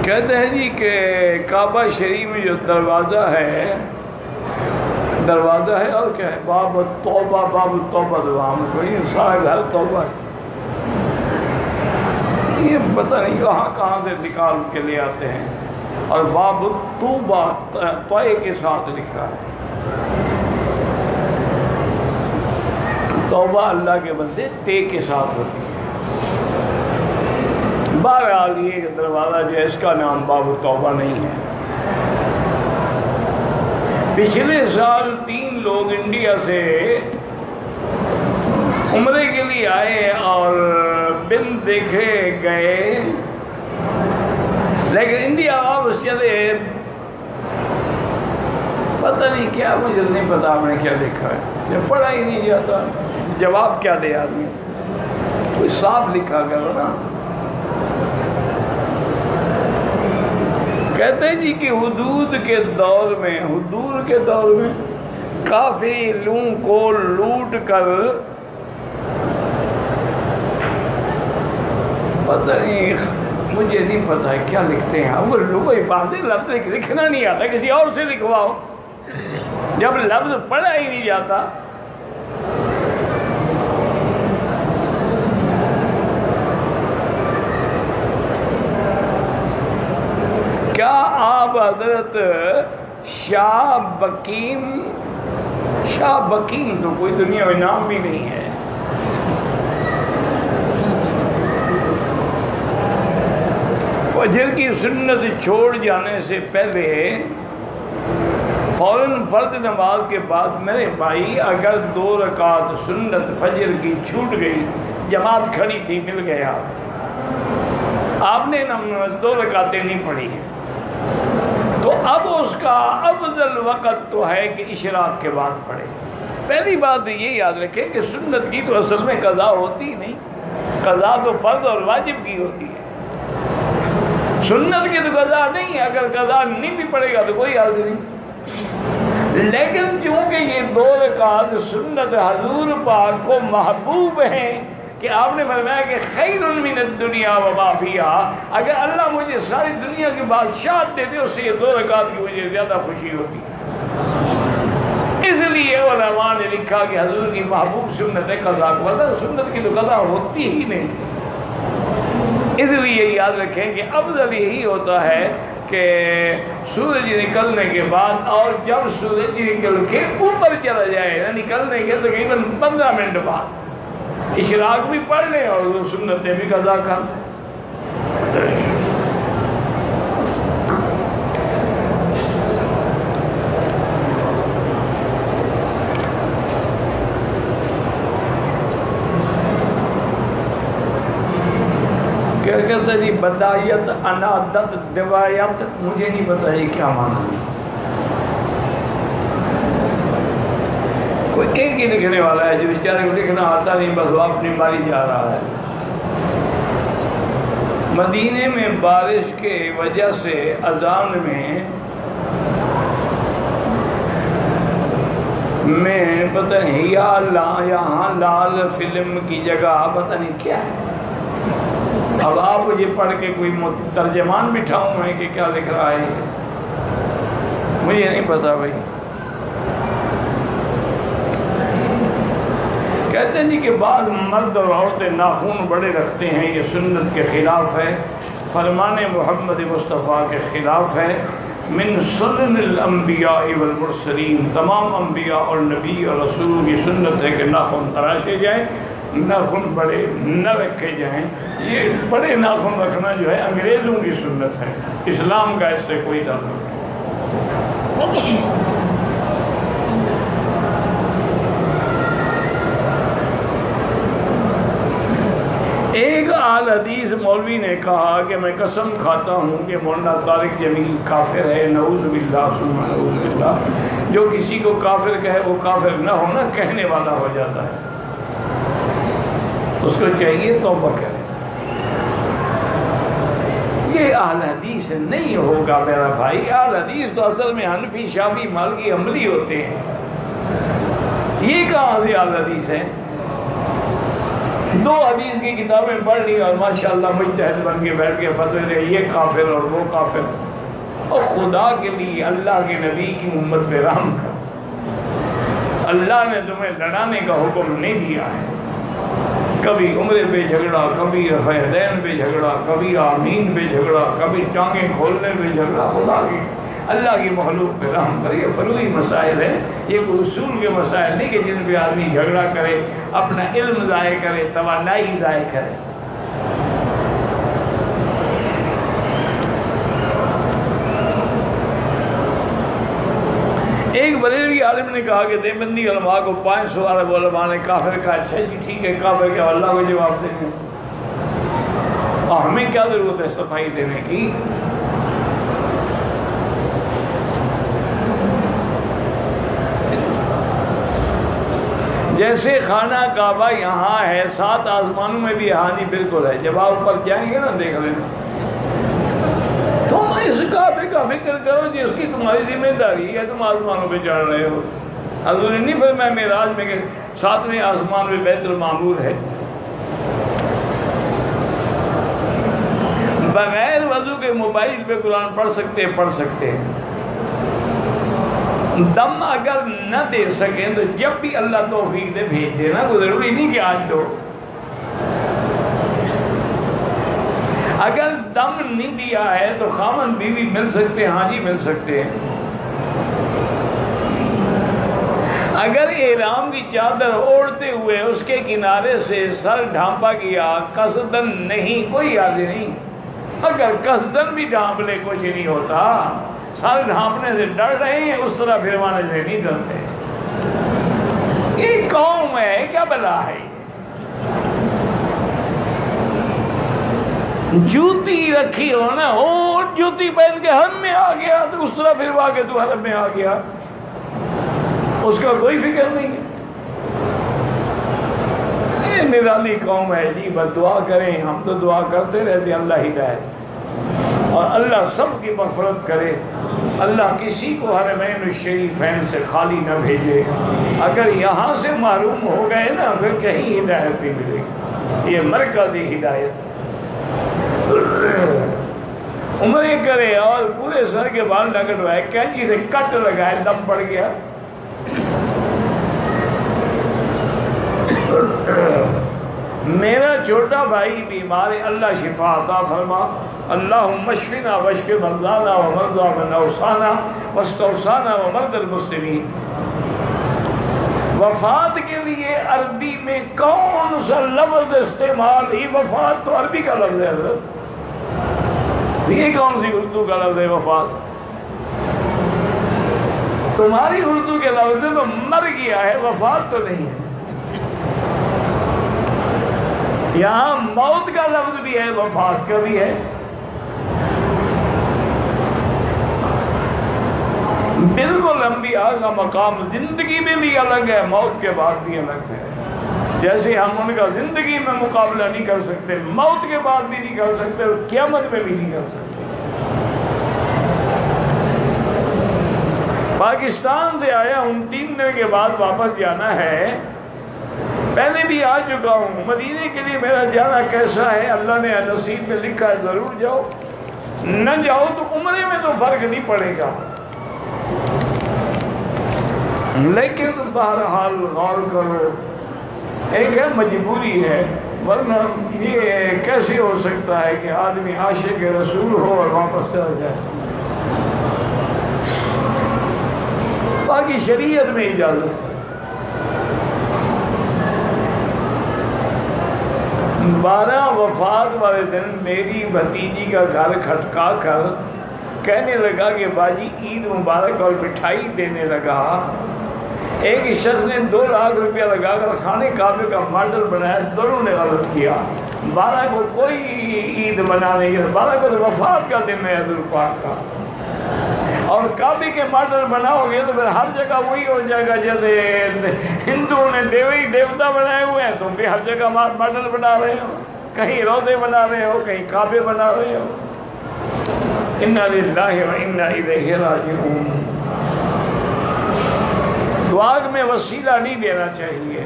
کہتے ہیں جی کہ کعبہ شریف میں جو دروازہ ہے اور کیا ہے، باب التوبہ دوام کوئی سارا گھر توبہ ہے. یہ پتہ نہیں کہاں سے نکال کے لے آتے ہیں. اور باب التوبہ طے کے ساتھ لکھا ہے. توبہ اللہ کے بندے تے کے ساتھ ہوتی ہے. بہرحال یہ دروازہ جو ہے اس کا نام باب التوبہ نہیں ہے. پچھلے سال 3 لوگ انڈیا سے عمرے کے لیے آئے اور بن دیکھے گئے، لیکن انڈیا واپس چلے. پتہ نہیں کیا، مجھے نہیں پتا آپ نے کیا دیکھا ہے. جب پڑھا ہی نہیں جاتا جواب کیا دے آدمی، کوئی صاف لکھا کرو نا. کہتے ہیں جی کہ حدود کے دور میں کافروں کو لوٹ کر، پتہ نہیں مجھے نہیں پتا ہے کیا لکھتے ہیں. اب کوئی باتیں لفظ لکھنا نہیں آتا، کسی اور سے لکھواؤ. جب لفظ پڑھا ہی نہیں جاتا. کیا آپ حضرت شاہ بکیم تو کوئی دنیا میں نام بھی نہیں ہے. فجر کی سنت چھوڑ جانے سے پہلے فوراً فرض نماز کے بعد میرے بھائی اگر 2 رکعت سنت فجر کی چھوٹ گئی، جماعت کھڑی تھی، مل گیا، آپ نے 2 رکعتیں نہیں پڑھی، تو اب اس کا افضل وقت تو ہے کہ اشراق کے بعد پڑھے. پہلی بات یہ یاد رکھیں کہ سنت کی تو اصل میں قضا ہوتی نہیں، قضا تو فرض اور واجب کی ہوتی ہے. سنت کی تو قضا نہیں ہے. اگر قضا نہیں بھی پڑے گا تو کوئی حرج نہیں. لیکن چونکہ یہ 2 رکعت سنت حضور پاک کو محبوب ہیں کہ آپ نے فرمایا کہ خیر من الدنیا وما فیہا، اگر اللہ مجھے ساری دنیا کی بادشاہت دے دے، اس سے یہ 2 رکعت کی مجھے زیادہ خوشی ہوتی. اس لیے علماء نے لکھا کہ حضور کی محبوب سنت ہے قضا، ورنہ سنت کی تو قضا ہوتی ہی نہیں. اس لیے یاد رکھیں کہ افضل یہی ہوتا ہے کہ سورج نکلنے کے بعد، اور جب سورج نکل کے اوپر چلا جائے، نکلنے کے تقریباً 15 منٹ بعد اشراق بھی پڑھ لیں اور سنتیں بھی قضا کر. کیا کہتے ہیں بدایت، انادت، دوایت، مجھے نہیں پتا یہ کیا معنی ہے. کوئی ایک ہی لکھنے والا ہے جو بیچارے کو لکھنا آتا نہیں، بس وہ اپنی ماری جا رہا ہے. مدینے میں بارش کے وجہ سے اذان میں پتہ نہیں یہاں لال فلم کی جگہ پتہ نہیں کیا ہے. اب آپ مجھے پڑھ کے کوئی ترجمان بٹھاؤں میں کہ کیا لکھ رہا ہے، مجھے نہیں پتا بھائی. کہتے ہیں جی کہ بعض مرد اور عورتیں ناخون بڑے رکھتے ہیں، یہ سنت کے خلاف ہے، فرمان محمد مصطفیٰ کے خلاف ہے. من سنن الانبیاء والمرسلین، تمام انبیاء اور نبی اور رسول کی سنت ہے کہ ناخن تراشے جائیں، ناخن بڑے نہ رکھے جائیں. یہ بڑے ناخن رکھنا جو ہے انگریزوں کی سنت ہے، اسلام کا اس سے کوئی تعلق نہیں. ایک اہل حدیث مولوی نے کہا کہ میں قسم کھاتا ہوں کہ مولانا طارق جمیل کافر ہے، نعوذ باللہ ثم نعوذ باللہ. جو کسی کو کافر کہے وہ کافر نہ ہونا، کہنے والا ہو جاتا ہے، اس کو چاہیے توبہ کرے. یہ اہل حدیث نہیں ہوگا میرا بھائی. اہل حدیث تو اصل میں حنفی، شافعی، مالکی، حنبلی ہوتے ہیں. یہ کہاں سے اہل حدیث ہے؟ 2 حدیث کی کتابیں پڑھ لی اور ماشاءاللہ مجتہد بن کے بیٹھ کے فتوے دے، یہ کافر اور وہ کافر. اور خدا کے لیے اللہ کے نبی کی امت پہ رحم کر. اللہ نے تمہیں لڑانے کا حکم نہیں دیا ہے. کبھی عمرے پہ جھگڑا، کبھی رفع یدین پہ جھگڑا، کبھی آمین پہ جھگڑا، کبھی ٹانگیں کھولنے پہ جھگڑا. خدا کی اللہ کی مخلوق پہ رحم کرے. یہ فروعی مسائل ہے، یہ کوئی اصول کے مسائل نہیں کہ جن پہ آدمی جھگڑا کرے، اپنا علم ضائع کرے، توانائی ضائع کرے. ایک بریلوی عالم نے کہا کہ دیوبندی علماء کو 500 عرب علماء نے کافر کہا. اچھا جی ٹھیک ہے، کافر کیا اللہ کو جواب دیں گے، اور ہمیں کیا ضرورت ہے صفائی دینے کی. جیسے خانہ کعبہ یہاں ہے، 7 آسمانوں میں بھی ہاں جی بالکل ہے. جب آپ اوپر جائیں گے نا دیکھ لینا. تم اس کعبے کا فکر کرو جس کی تمہاری ذمہ داری ہے، تم آسمانوں پہ چڑھ رہے ہو. حضور نے نہیں فرمایا معراج میں کہ 7ویں آسمان میں بیت المعمور ہے. بغیر وضو کے موبائل پہ قرآن پڑھ سکتے ہیں. دم اگر نہ دے سکیں تو جب بھی اللہ توفیق دے بھیج دینا، کوئی ضروری نہیں کہ آج دو. اگر دم نہیں دیا ہے تو خامن بیوی مل سکتے ہیں، ہاں جی مل سکتے ہیں. اگر احرام کی چادر اوڑھتے ہوئے اس کے کنارے سے سر ڈھانپا گیا، قصدن نہیں، کوئی یاد نہیں. اگر قصدن بھی ڈھانپ لے کچھ نہیں ہوتا. سر ڈھانپنے سے ڈر رہے ہیں، اس طرح پھروانے سے نہیں ڈرتے. یہ قوم ہے، کیا بلا ہے. جوتی رکھی ہو نا، اور جوتی پہن کے حرم میں آ گیا تو اس طرح پھروا کے تو حرم میں آ گیا، اس کا کوئی فکر نہیں ہے. یہ نرالی قوم ہے جی. بس دعا کریں، ہم تو دعا کرتے رہتے اللہ ہدایت، اور اللہ سب کی مغفرت کرے. اللہ کسی کو حرمین الشریفین سے خالی نہ بھیجے. اگر یہاں سے معلوم ہو گئے نا پھر کہیں ہدایت نہیں ملے گی. یہ مرکزی ہدایت. عمرے کرے اور پورے سر کے بال نہ کٹوائے، کینچی سے کٹ لگائے، دم پڑ گیا. میرا چھوٹا بھائی بیمار ہے، اللہ شفا عطا فرما. اللہم اشفنا واشف مرضانا ومرضى من اوصانا واستوصانا ومرضى المسلمین. وفات کے لیے عربی میں کون سا لفظ استعمال؟ ہی وفات تو عربی کا لفظ ہے حضرت. یہ کون سی اردو کا لفظ ہے وفات؟ تمہاری اردو کے لفظ تو مر گیا ہے، وفات تو نہیں ہے. یہاں موت کا لفظ بھی ہے، وفات کا بھی ہے. بالکل انبیاء کا مقام زندگی میں بھی الگ ہے، موت کے بعد بھی الگ ہے. جیسے ہم ان کا زندگی میں مقابلہ نہیں کر سکتے، موت کے بعد بھی نہیں کر سکتے، اور قیامت میں بھی نہیں کر سکتے. پاکستان سے آیا ہوں، 3 دن کے بعد واپس جانا ہے. پہلے بھی آ چکا ہوں. مدینے کے لیے میرا جانا کیسا ہے؟ اللہ نے نصیب میں لکھا ہے ضرور جاؤ. نہ جاؤ تو عمرے میں تو فرق نہیں پڑے گا، لیکن بہرحال غور کرو. ایک ہے مجبوری ہے، ورنہ یہ کیسے ہو سکتا ہے کہ آدمی عاشق رسول ہو اور واپس چلا جائے. باقی شریعت میں اجازت ہے. 12 وفات والے دن میری بھتیجی کا گھر کھٹکا کر کہنے لگا کہ باجی عید مبارک، اور مٹھائی دینے لگا. ایک شخص نے 2 لاکھ روپیہ لگا کر خانے کعبے کا ماڈل بنایا. دونوں نے غلط کیا. 12 کو کوئی عید منا نہیں ہے، 12 کو تو وفات کا دن ہے حضور پاک کا. اور کعبے کے ماڈل بناؤ گے تو پھر ہر جگہ وہی ہو جائے گا. جیسے ہندوؤں نے دیوی دیوتا بنائے ہوئے ہیں، تم بھی ہر جگہ ماڈل بنا رہے ہو. کہیں روزے بنا رہے ہو، کہیں کعبے بنا رہے ہو. انا للہ و انا الیہ راجعون. دعا میں وسیلہ نہیں دینا چاہیے.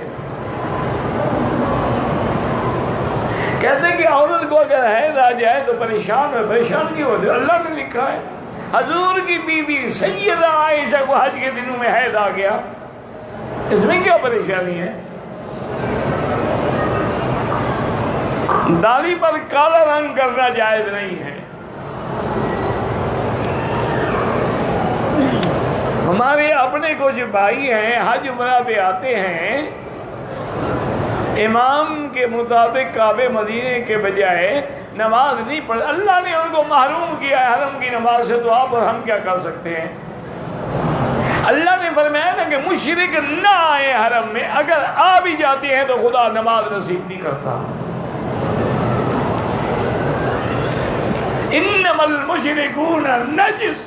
کہتے ہیں کہ عورت کو اگر حیض آ جائے تو پریشان ہے، پریشان کیوں ہوتے؟ اللہ نے لکھا ہے، حضور کی بیوی سیدہ عائشہ کو حج کے دنوں میں حیض آ گیا، اس میں کیا پریشانی ہے؟ داڑھی پر کالا رنگ کرنا جائز نہیں ہے۔ ہمارے اپنے کچھ بھائی ہیں حج عمرہ پہ آتے ہیں، امام کے مطابق کعبے مدینے کے بجائے نماز نہیں پڑھ، اللہ نے ان کو محروم کیا ہے حرم کی نماز سے، تو آپ اور ہم کیا کر سکتے ہیں؟ اللہ نے فرمایا نا کہ مشرک نہ آئے حرم میں، اگر آ بھی جاتے ہیں تو خدا نماز نصیب نہیں کرتا۔ انما المشرکون نجس،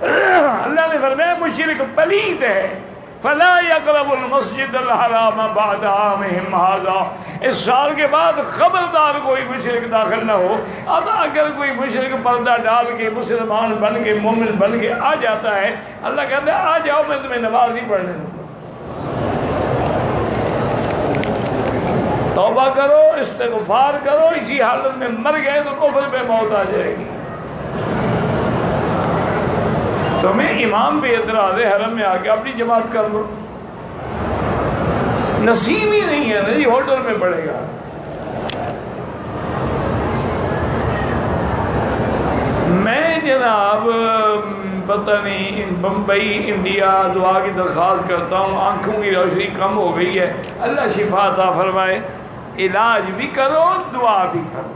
اللہ نے فرمایا مشرک پلید ہے، فلا یقرب المسجد الحرام بعد عامہم ھذا، اس سال کے بعد خبردار کوئی مشرک داخل نہ ہو۔ اب اگر کوئی مشرک پردہ ڈال کے مسلمان بن کے مومن بن کے آ جاتا ہے، اللہ کہتا ہے آ جاؤ، میں تمہیں نماز نہیں پڑھنے دوں گا۔ توبہ کرو، استغفار کرو، اسی حالت میں مر گئے تو کفر پہ موت آ جائے گی۔ تمہیں امام پہ اعتراض ہے، حرم میں آ کے اپنی جماعت کر لو، نصیب ہی نہیں ہے نا جی، ہوٹل میں پڑے گا۔ میں جناب پتہ نہیں بمبئی انڈیا دعا کی درخواست کرتا ہوں، آنکھوں کی روشنی کم ہو گئی ہے، اللہ شفا عطا فرمائے، علاج بھی کرو دعا بھی کرو۔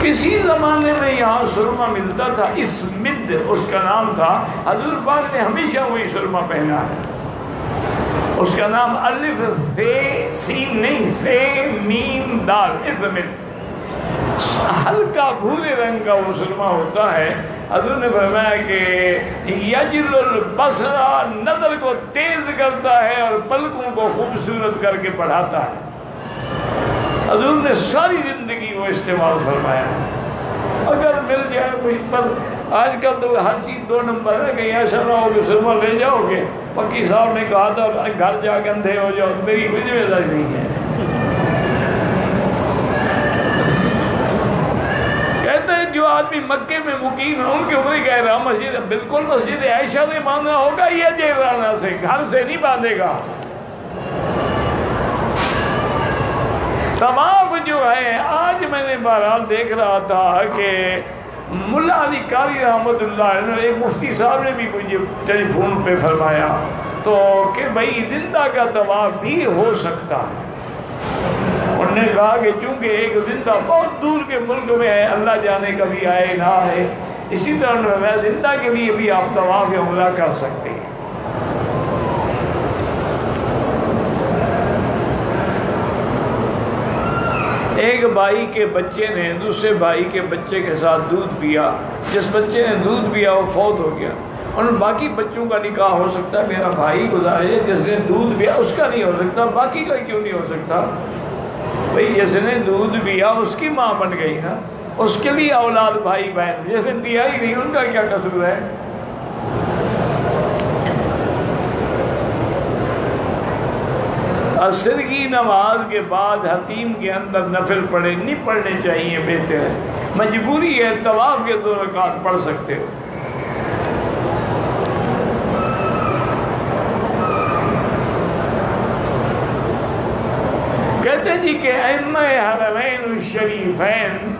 کسی زمانے میں یہاں سرما ملتا تھا، اسمد اس کا نام تھا، حضور پاک نے ہمیشہ وہی سرما پہنا ہے، اس کا نام الف سے سین نہیں، سے میم دال، اسمد، ہلکا بھورے رنگ کا وہ سرما ہوتا ہے۔ حضور نے فرمایا کہ یجل البصر، نظر کو تیز کرتا ہے اور پلکوں کو خوبصورت کر کے بڑھاتا ہے۔ حضور نے ساری زندگی وہ استعمال فرمایا ہے۔ اگر مل جائے مجھ پر، آج کل تو ہر چیز 2 نمبر ہے، کہیں ایسا نہ ہو کہ سرما لے جاؤ گے، پکی صاحب نے کہا تھا گھر جا کے اندھے ہو جاؤ، میری کوئی ذمہ داری نہیں ہے۔ کہتے ہیں جو آدمی مکے میں مقیم ہے ان کے اوپر ہی کہہ رہا مسجد، بالکل مسجد عائشہ سے باندھنا ہوگا یا جیرانہ سے، گھر سے نہیں باندھے گا۔ طواف جو ہے، آج میں نے بہرحال دیکھ رہا تھا کہ ملا علی قاری رحمۃ اللہ علیہ، ایک مفتی صاحب نے بھی مجھے ٹیلی فون پہ فرمایا تو کہ بھائی زندہ کا طواف بھی ہو سکتا ہے۔ انہوں نے کہا کہ چونکہ ایک زندہ بہت دور کے ملک میں ہے، اللہ جانے کبھی آئے نہ آئے، اسی طرح میں زندہ کے لیے بھی آپ طواف عمرہ کر سکتے ہیں۔ ایک بھائی کے بچے نے دوسرے بھائی کے بچے کے ساتھ دودھ پیا، جس بچے نے دودھ پیا وہ فوت ہو گیا، اور باقی بچوں کا نکاح ہو سکتا ہے؟ میرا بھائی گزارے جس نے دودھ پیا اس کا نہیں ہو سکتا، باقی کا کیوں نہیں ہو سکتا؟ بھئی جس نے دودھ پیا اس کی ماں بن گئی نا، اس کے لیے اولاد بھائی بہن، جس نے پیا ہی نہیں ان کا کیا قصور ہے؟ عصر کی نماز کے بعد حتیم کے اندر نفل پڑھے نہیں پڑھنے چاہیے، بہتر ہے، مجبوری ہے، طواف کے 2 رکعت پڑھ سکتے ہو۔ کہتے جی کہ ائمہ حرمین الشریفین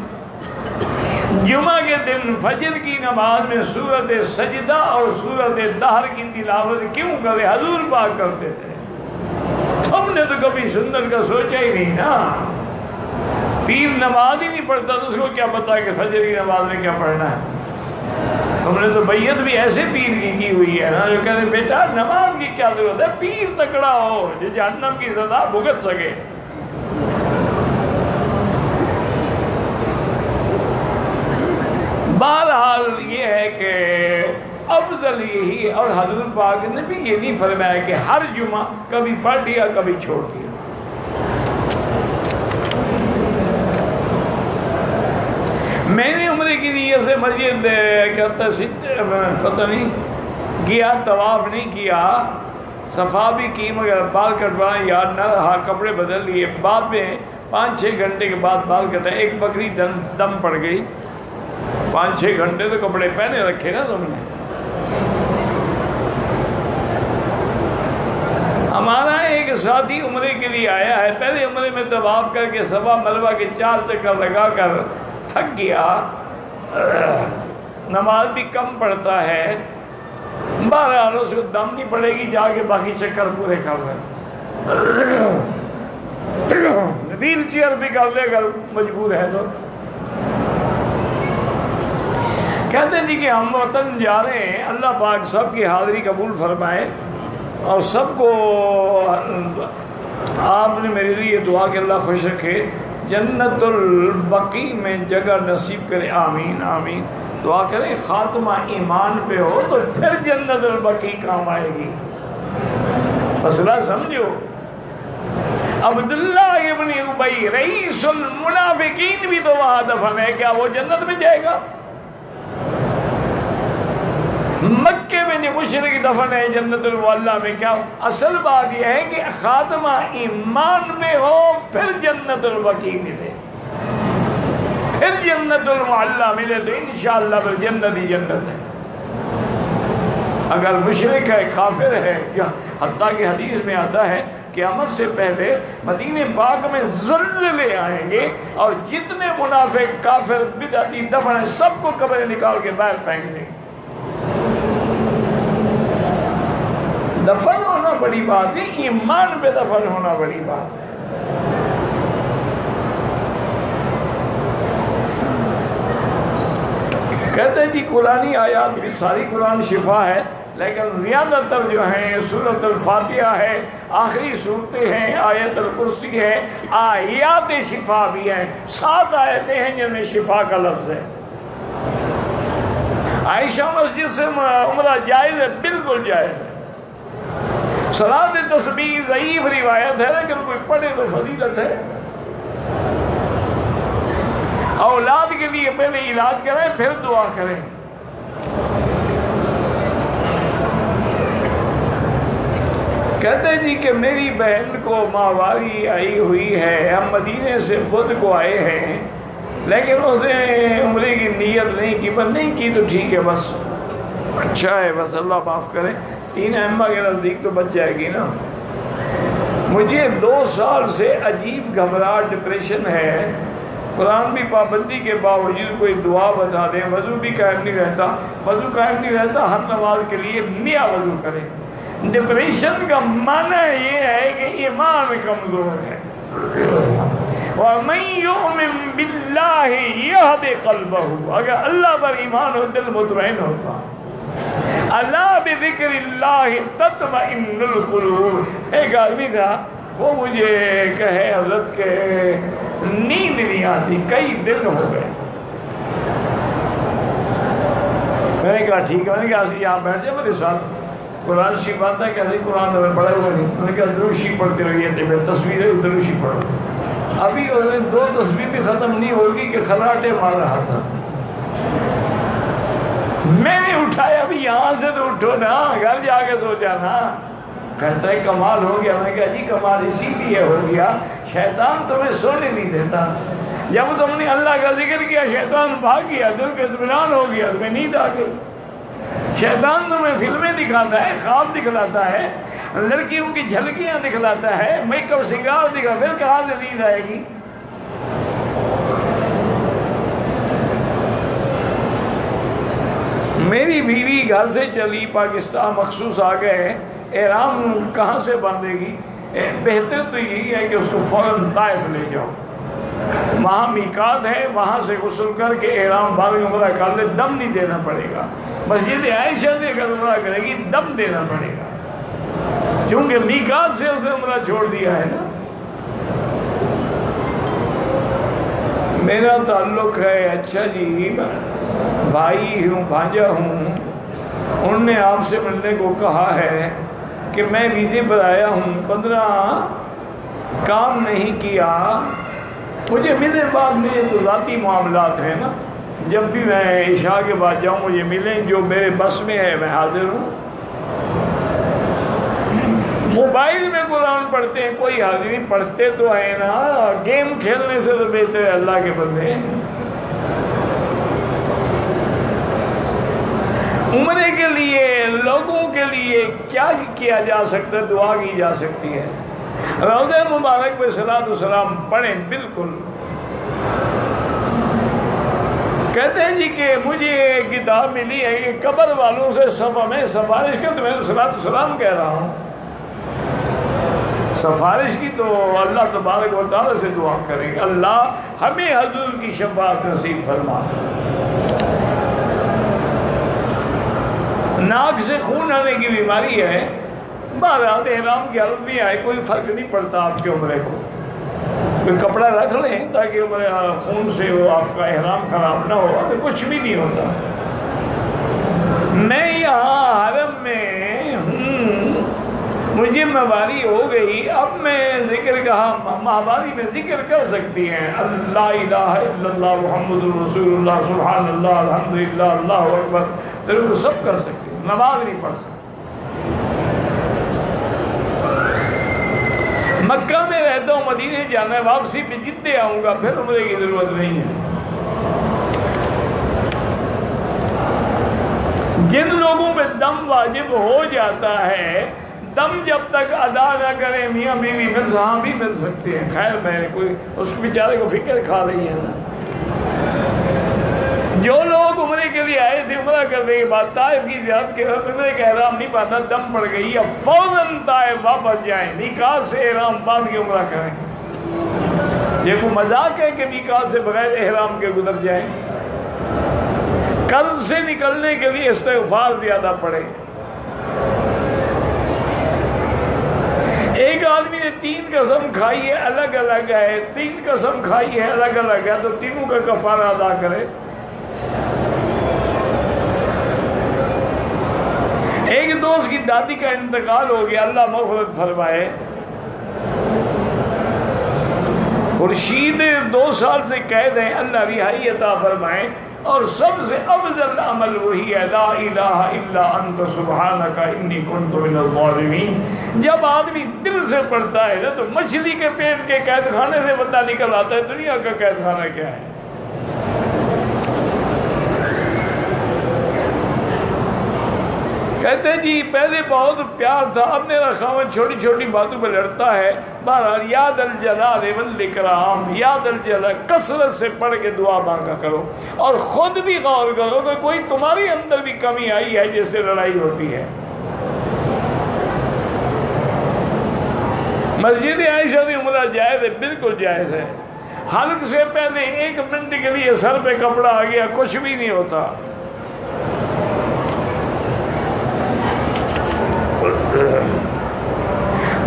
جمعہ کے دن فجر کی نماز میں سورۃ سجدہ اور سورۃ دہر کی تلاوت کیوں کرے؟ حضور پاک کرتے تھے، ہم نے تو کبھی سنت کا سوچا ہی نہیں نا۔ پیر نماز ہی نہیں پڑھتا تو اس کو کیا پتا کہ فجر کی نماز میں کیا پڑھنا ہے؟ ہم نے تو بیعت بھی ایسے پیر کی ہوئی ہے نا جو کہتے ہیں بیٹا نماز کی کیا ضرورت ہے، پیر تکڑا ہو جو جہنم کی سزا بھگت سکے۔ بہرحال یہ ہے کہ افضل یہی، اور حضور پاک نے بھی یہ نہیں فرمایا کہ ہر جمعہ کبھی پڑھ لیا کبھی چھوڑ دیا۔ میں نے عمرے کی نیت سے مسجد پتہ نہیں گیا، طواف نہیں کیا، صفا بھی کی، مگر بال کٹوانا یاد نہ رہا، کپڑے بدل لیے، بعد میں 5-6 گھنٹے کے بعد بال کٹا، ایک بکری دم پڑ گئی، 5-6 گھنٹے تو کپڑے پہنے رکھے نا تم نے۔ ہمارا ایک ساتھی عمرے کے لیے آیا ہے، پہلے عمرے میں طواف کر کے صفا مروہ کے 4 چکر لگا کر تھک گیا، نماز بھی کم پڑتا ہے، بہرحال اس کو دم نہیں پڑے گی، جا کے باقی چکر پورے کر رہے، ویل چیئر بھی کر لے اگر مجبور ہے تو۔ کہتے جی کہ ہم وطن جا رہے ہیں، اللہ پاک سب کی حاضری قبول فرمائے، اور سب کو آپ نے میرے لیے دعا کہ اللہ خوش رکھے، جنت البقیع میں جگہ نصیب کرے، آمین آمین۔ دعا کریں خاتمہ ایمان پہ ہو تو پھر جنت البقیع کام آئے گی، مسئلہ سمجھو۔ عبداللہ ابن ابی رئیس المنافقین بھی تو وہاں دفن ہے، کیا وہ جنت میں جائے گا؟ مکے میں جو مشرک دفن ہے جنت المعلیٰ میں، کیا؟ اصل بات یہ ہے کہ خاتمہ ایمان میں ہو پھر جنت البقیع ملے، پھر جنت المعلیٰ ملے تو انشاءاللہ پھر جنت ہی جنت ہے۔ اگر مشرک ہے، کافر ہے، حتیٰ کہ حدیث میں آتا ہے قیامت سے پہلے مدینہ پاک میں زلزلے آئیں گے اور جتنے منافق کافر بدعتی دفن ہیں سب کو قبریں نکال کے باہر پھینک دیں گے۔ دفن ہونا بڑی بات ہے، ایمان پہ دفن ہونا بڑی بات ہے۔ کہتے ہیں جی قرآنی آیات بھی، ساری قرآن شفا ہے، لیکن زیادہ تر جو ہیں سورۃ الفاتحہ ہے، آخری صورتیں ہیں، آیت الکرسی ہے، آیات شفا بھی ہیں، 7 آیتیں ہیں جن میں شفا کا لفظ ہے۔ عائشہ مسجد سے عمرہ جائز ہے، بالکل جائز ہے۔ صلاۃ تسبیح ضعیف روایت ہے لیکن کوئی پڑھے تو فضیلت ہے۔ اولاد کے لیے پہلے علاج کریں پھر دعا کریں۔ کہتے جی کہ میری بہن کو ماہواری آئی ہوئی ہے، ہم مدینے سے بدھ کو آئے ہیں، لیکن اس نے عمرے کی نیت نہیں کی، پر نہیں کی تو ٹھیک ہے، بس اچھا ہے، بس اللہ معاف کرے، 3 ائمہ کے نزدیک تو بچ جائے گی نا۔ مجھے 2 سال سے عجیب گھبراہٹ ڈپریشن ہے، قرآن بھی پابندی کے باوجود کوئی دعا بتا دیں، وضو بھی قائم نہیں رہتا، وضو قائم نہیں رہتا، ہر نماز کے لیے نیا وضو کریں۔ ڈپریشن کا معنی یہ ہے کہ ایمان کمزور ہے۔ وَمَن يُؤْمِن بِاللَّهِ يَهْدِ قَلْبَهُ، اگر اللہ پر ایمان ہو دل مطمئن ہوتا۔ اللہ بذکر اللہ تطمئن القلوب، ایک آدمی تھا وہ مجھے کہے حضرت کے نیند نہیں آتی، کئی دن ہو گئے۔ میں نے کہا ٹھیک ہے، میں نے کہا یہاں بیٹھ جائے میرے ساتھ، قرآن شریف آتا ہے، کہتے قرآن تو میں پڑھا ہوا نہیں۔ میں نے کہا دروشی پڑھتے رہیے، تصویر ہے دروشی پڑھو۔ ابھی اس نے 2 تصویر بھی ختم نہیں ہوگی کہ خراٹے مار رہا تھا۔ میں نے اٹھایا، ابھی یہاں سے تو اٹھو نا، گھر جا کے سو جانا۔ کہتا ہے کمال ہو گیا۔ میں نے کہا جی کمال اسی لیے ہو گیا، شیطان تمہیں سونے نہیں دیتا، جب تم نے اللہ کا ذکر کیا شیطان بھاگ گیا، دل کا اطمینان ہو گیا، تمہیں نیند آ گئی۔ شیطان تمہیں فلمیں دکھاتا ہے، خواب دکھلاتا ہے، لڑکیوں کی جھلکیاں دکھلاتا ہے، میک اپ سنگار دکھا، پھر کہاں سے نیند آئے گی؟ میری بیوی گھر سے چلی پاکستان مخصوص آ گئے، احرام کہاں سے باندھے گی؟ بہتر تو یہی ہے کہ اس کو فوراً طائف لے جاؤ، وہاں میقات ہے، وہاں سے غسل کر کے احرام باندھ کے عمرہ کر لے، دم نہیں دینا پڑے گا۔ مسجد عائشہ سے اگر عمرہ کرے گی دم دینا پڑے گا، چونکہ میقات سے اس نے عمرہ چھوڑ دیا ہے نا۔ میرا تعلق ہے، اچھا جی بھائی ہوں، بھانجا ہوں، انہوں نے آپ سے ملنے کو کہا ہے کہ میں ویزے پر آیا ہوں، 15 کام نہیں کیا، مجھے ملے بعد میں تو ذاتی معاملات ہیں نا، جب بھی میں عشاء کے بعد جاؤں مجھے ملیں، جو میرے بس میں ہے میں حاضر ہوں، موبائل میں قرآن پڑھتے ہیں، کوئی حاضرین پڑھتے تو ہیں نا، گیم کھیلنے سے تو بہتر ہے اللہ کے بندے۔ عمرے کے لیے لوگوں کے لیے کیا کیا جا سکتا ہے؟ دعا کی جا سکتی ہے، روضہ مبارک پہ صلاۃ و سلام پڑھیں۔ بالکل کہتے ہیں جی کہ مجھے ایک کتاب ملی ہے کہ قبر والوں سے صفحہ میں سفارش کر، تو میں صلاۃ و سلام کہہ رہا ہوں، سفارش کی تو اللہ تبارک و تعالیٰ سے دعا کریں گے اللہ ہمیں حضور کی شفاعت نصیب فرما۔ ناک سے خون آنے کی بیماری ہے، بہرحال احرام کی حالت میں آئے، کوئی فرق نہیں پڑتا آپ کے عمرے کو، کوئی کپڑا رکھ لیں تاکہ خون سے وہ آپ کا احرام خراب نہ ہو، تو کچھ بھی نہیں ہوتا۔ میں یہاں حرم میں ہوں، مجھے مہواری ہو گئی، اب میں ذکر کہا مہواری میں ذکر کر سکتی ہیں، لا الہ الا اللہ محمد رسول اللہ سبحان اللہ الحمدللہ اللہ اکبر، تو سب کر سکتی ہیں، نماز نہیں پڑھ سکتی۔ مکہ میں رہتا ہوں، مدینے جانا ہے، واپسی پہ جدے آؤں گا، پھر عمرے کی ضرورت نہیں ہے۔ جن لوگوں پہ دم واجب ہو جاتا ہے، دم جب تک ادا نہ کریں میاں بیوی بھی مل سکتے ہیں، خیر میں کوئی اس بیچارے کو فکر کھا رہی ہے نا۔ جو لوگ عمرے کے لیے آئے تھے، عمرہ کرنے کے بعد طائف کی زیارت کے وقت عمرے کا احرام نہیں باندھا، دم پڑ گئی، یا فوراً طائف واپس جائیں، میقات سے احرام باندھ کے عمرہ کریں۔ یہ کوئی مذاق ہے کہ میقات سے بغیر احرام کے گزر جائیں؟ قرض سے نکلنے کے لیے استغفار زیادہ پڑے۔ ایک آدمی نے 3 قسم کھائی ہے، الگ الگ ہے، 3 قسم کھائی ہے الگ الگ ہے، تو تینوں کا کفارہ ادا کرے۔ ایک دوست کی دادی کا انتقال ہو گیا، اللہ مغفرت فرمائے، خورشید 2 سال سے قید ہیں، اللہ رہائی عطا فرمائے، اور سب سے افضل عمل وہی ہے لا الہ الا انت سبحانک انی کنت من الظالمین۔ جب آدمی دل سے پڑھتا ہے نا تو مچھلی کے پیٹ کے قید خانے سے بندہ نکل آتا ہے، دنیا کا قید خانہ کیا ہے۔ کہتے ہیں جی پہلے بہت پیار تھا، اب میرا خاوند چھوٹی چھوٹی باتوں پہ لڑتا ہے۔ بہرحال یاد الجلال والاکرام، یاد الجلال، کثرت سے پڑھ کے دعا مانگا کرو، اور خود بھی غور کرو کہ کوئی تمہاری اندر بھی کمی آئی ہے جس سے لڑائی ہوتی ہے۔ مسجد عائشہ بھی عمرہ جائز ہے، بالکل جائز ہے۔ حلق سے پہلے 1 منٹ کے لیے سر پہ کپڑا آ گیا، کچھ بھی نہیں ہوتا۔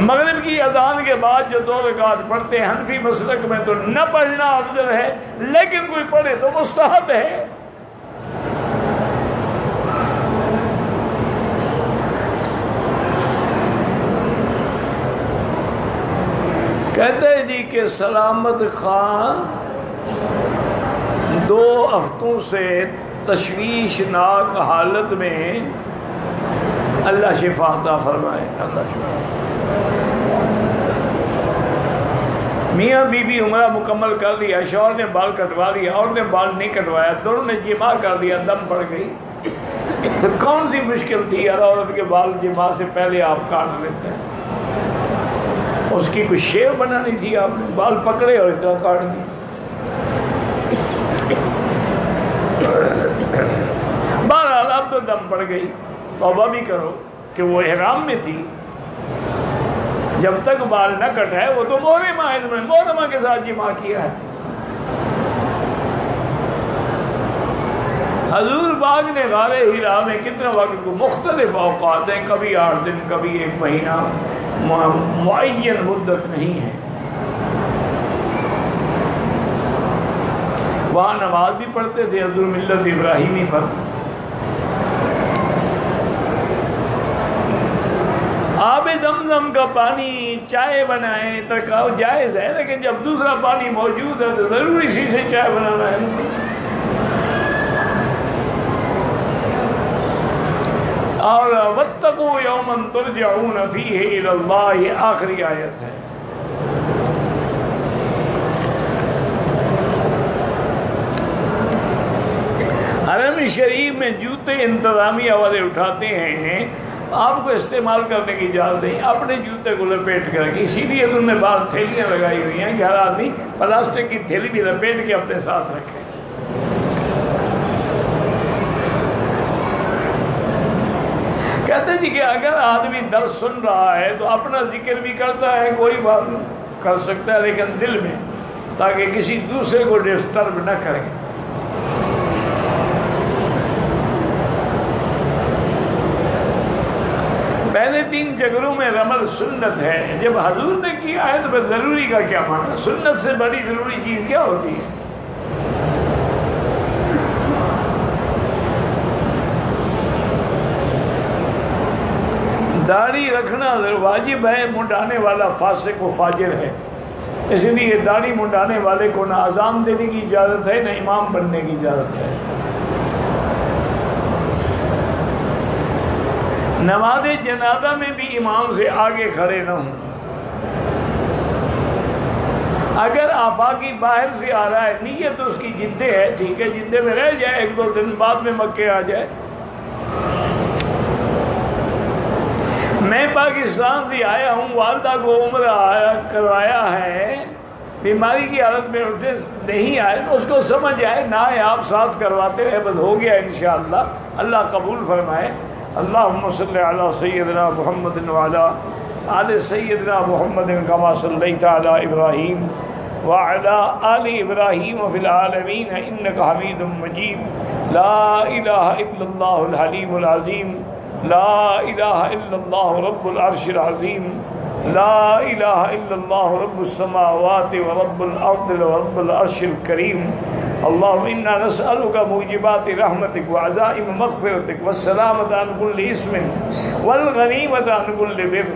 مغرب کی اذان کے بعد جو 2 رکعت پڑھتے ہیں، حنفی مسلک میں تو نہ پڑھنا افضل ہے، لیکن کوئی پڑھے تو مستحب ہے۔ کہتے ہیں جی کہ سلامت خان 2 ہفتوں سے تشویشناک حالت میں، اللہ شفا عطا فرمائے، اللہ شفا۔ میاں بی بی عمرہ مکمل کر لیا، شوہر نے بال کٹوا لیا، عورت نے بال نہیں کٹوایا، دونوں نے جماع کر لیا، دم پڑ گئی، تو کون سی مشکل تھی یار؟ عورت کے بال جماع سے پہلے آپ کاٹ لیتے ہیں، اس کی کوئی شیو بنانی تھی، آپ نے بال پکڑے اور اتنا کاٹ دیا۔ بہرحال اب تو دم پڑ گئی، توبہ بھی کرو کہ وہ احرام میں تھی، جب تک بال نہ کٹائے، وہ تو محرمہ کے ساتھ جماع کیا ہے۔ حضور پاک نے غار حرا میں کتنے وقت کو، مختلف اوقات ہیں، کبھی 8 دن، کبھی 1 مہینہ، معین مدت نہیں ہے۔ وہاں نماز بھی پڑھتے تھے حضور ملت ابراہیمی پر۔ آب زمزم کا پانی چائے بنائیں ترکاؤ جائز ہے، لیکن جب دوسرا پانی موجود ہے تو ضرور اسی سے چائے بنانا ہے۔ اور واتقوا یوما یوما ترجعون فیہ الی اللہ، یہ آخری آیت ہے۔ حرم شریف میں جوتے انتظامیہ والے اٹھاتے ہیں، آپ کو استعمال کرنے کی اجازت نہیں، اپنے جوتے کو لپیٹ کے رکھیں، اسی لیے انہوں نے بعض تھیلیاں لگائی ہوئی ہیں کہ ہر آدمی پلاسٹک کی تھیلی بھی لپیٹ کے اپنے ساتھ رکھے۔ کہتے جی کہ اگر آدمی درس سن رہا ہے تو اپنا ذکر بھی کرتا ہے، کوئی بات نہیں کر سکتا ہے، لیکن دل میں، تاکہ کسی دوسرے کو ڈسٹرب نہ کرے۔ پہلے 3 جگروں میں رمل سنت ہے، جب حضور نے کیا ہے تو پھر ضروری کا کیا معنی؟ سنت سے بڑی ضروری چیز کیا ہوتی ہے؟ داڑھی رکھنا واجب ہے، منڈانے والا فاسق و فاجر ہے، اس لیے داڑھی منڈانے والے کو نہ اذان دینے کی اجازت ہے نہ امام بننے کی اجازت ہے۔ نماز جنازہ میں بھی امام سے آگے کھڑے نہ ہوں۔ اگر آفاقی باہر سے آ رہا ہے، نیت اس کی جدے ہے، ٹھیک ہے، جدے میں رہ جائے، 1-2 دن بعد میں مکے آ جائے۔ میں پاکستان سے آیا ہوں، والدہ کو عمرہ کروایا ہے، بیماری کی حالت میں اٹھے نہیں آئے تو اس کو سمجھ آئے نہ آئے، آپ ساتھ کرواتے رہے، بس ہو گیا انشاءاللہ، اللہ قبول فرمائے۔ اللہم صلی علی سیدنا محمد وعلی آل سیدنا محمد کما صلیت علی ابراہیم وعلی آل ابراہیم فی العالمین انک حمید مجید۔ لا الہ الا اللہ الحلیم العظیم، لا الہ الا اللہ رب العرش العظیم، لا الہ الا اللہ رب السماوات ورب الارض ورب العرش الکریم۔ اللہم انا نسألک موجبات رحمتک وعزائم مغفرتک والسلامت عن کل اسم والغنیمت عن کل بر۔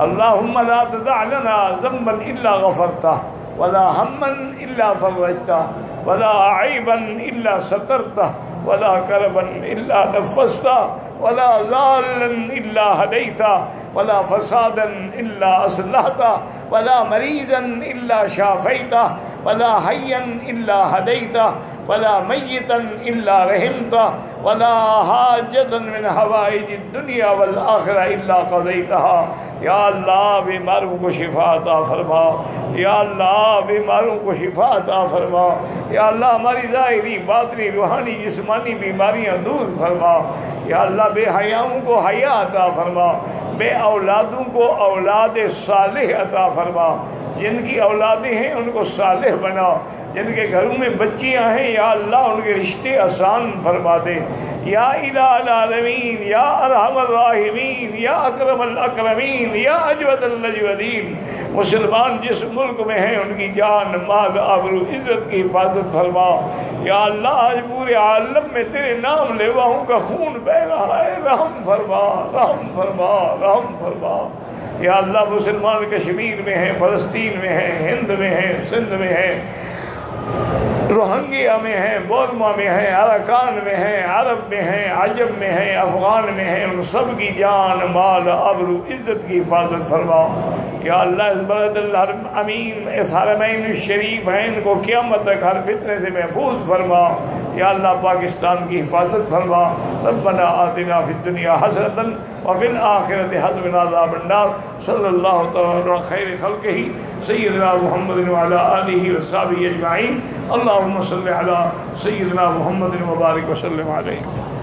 اللہم لا تدع لنا ذنبا الا غفرتہ ولا ہما الا فرجتہ ولا عیبا الا سترتہ ولا کربا الا نفستہ ولا ضالا الا ہدیتہ ولا فسادا الا اصلحتہ ولا مریضا الا شافیتہ ولا حیا الا ہدیتہ ولا میتا الا رحمتہ ولا حاجتا من حوائج الدنیا والآخرہ الا قضیتہا۔ یا اللہ بیماروں کو شفا عطا فرما، یا اللہ بیماروں کو شفا عطا فرما، یا اللہ ہماری ظاہری باطنی روحانی جسمانی بیماریاں دور فرما، یا اللہ بے حیاؤں کو حیا عطا فرما، بے اولادوں کو اولاد صالح عطا فرما، جن کی اولادیں ہیں ان کو صالح بنا، جن کے گھروں میں بچیاں ہیں یا اللہ ان کے رشتے آسان فرما دے۔ یا الہ العالمین، یا ارحم الراحمین، یا اکرم الاکرمین، یا اجود الاجودین، مسلمان جس ملک میں ہیں ان کی جان مال آبرو عزت کی حفاظت فرما۔ یا اللہ آج پورے عالم میں تیرے نام لیواؤں کا خون بہ رہا ہے، رحم فرما، رحم فرما، رحم فرما۔ یا اللہ مسلمان کشمیر میں ہیں، فلسطین میں ہیں، ہند میں ہیں، سندھ میں ہیں، روہنگیا میں ہیں، بورما میں ہیں، اراکان میں ہیں، عرب میں ہیں، عجم میں ہیں، افغان میں ہیں، ان سب کی جان مال آبرو عزت کی حفاظت فرما۔ یا اللہ اس بلد الحرم امین، اس حرمین الشریف ہیں، ان کو قیامت تک ہر فتنے سے محفوظ فرما۔ یا اللہ پاکستان کی حفاظت فرما۔ ربنا آتنا فی الدنیا حسنۃ وفی الآخرۃ حسنۃ وقنا عذاب النار۔ صلی اللہ تعالی علی خیر خلقہ سیدنا محمد وعلی آلہ وصحبہ اجمعین۔ اللہم صلی علی سیدنا محمد وبارک وسلم علیہ۔